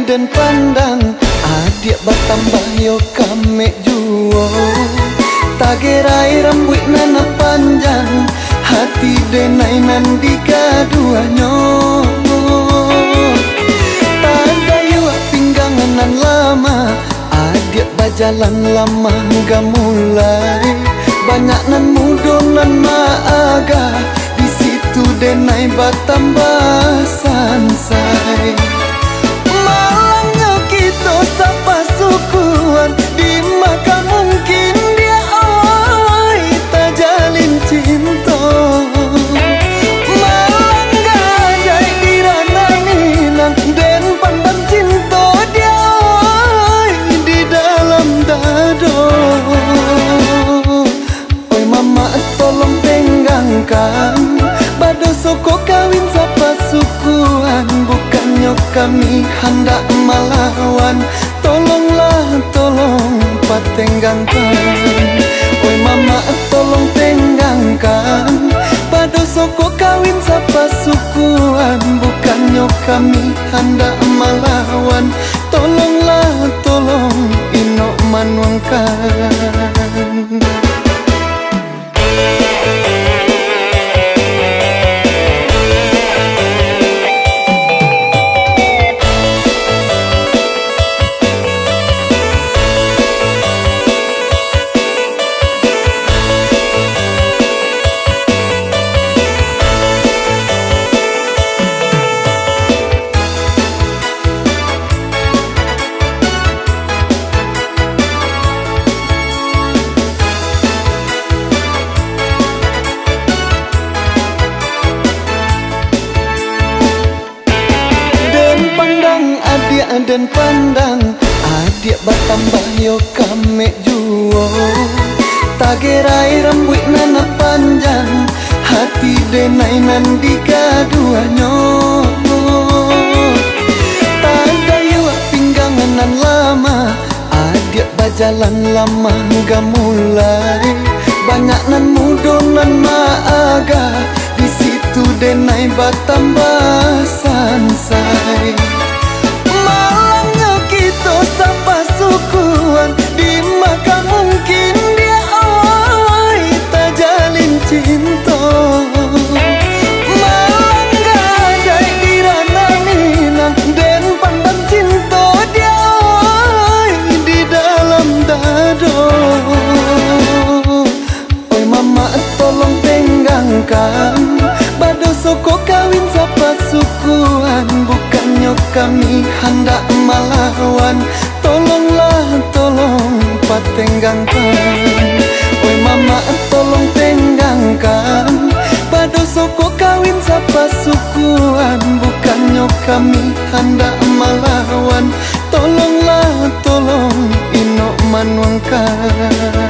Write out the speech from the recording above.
dan pandang adik bertambah yo kame juo. Tagerai rambut nana panjang, hati denai nan dikaduanyo. Tanda yo pinggangan nan lama, adik berjalan lama gak mulai. Banyak nan mudo nan maaga, di situ denai bertambah sansai. Malangnya kita sapa sukuan, di maka mungkin dia oi tak jalin cinta. Malang gajai dirana minang, dan pandang cinta dia oi di dalam dado. Oi mama tolong tenggangkan, bado soko kawin sapa sukuan. Bukannya kami hendak melawan, tolonglah tolong patenggangkan. Oi mama tolong tenggangkan, bado soko kawin sapa sukuan. Bukannya kami hendak melawan, tolonglah tolong inok manuangkan. Dan pandang adik bertambah yo kame juo. Tagerai rambut nana panjang, hati denai nan dikaduanyo. Tanda yo pinggangan nan lama, adik berjalan lama gak mulai. Banyak nan mudo nan maaga, di situ denai bertambah sansai. Sapa sukuan, di maka mungkin dia oi tak jalin cinta. Malang gajai dirana minang, dan pandang cinta dia oi di dalam dado. Oi mama tolong tenggangkan, bado soko kawin sapa sukuan. Bukannya kami hendak melawan, tolonglah tolong patenggangkan. Oi mama tolong tenggangkan, bado soko kawin sapa sukuan. Bukannya kami hendak melawan, tolonglah tolong inok manuangkan.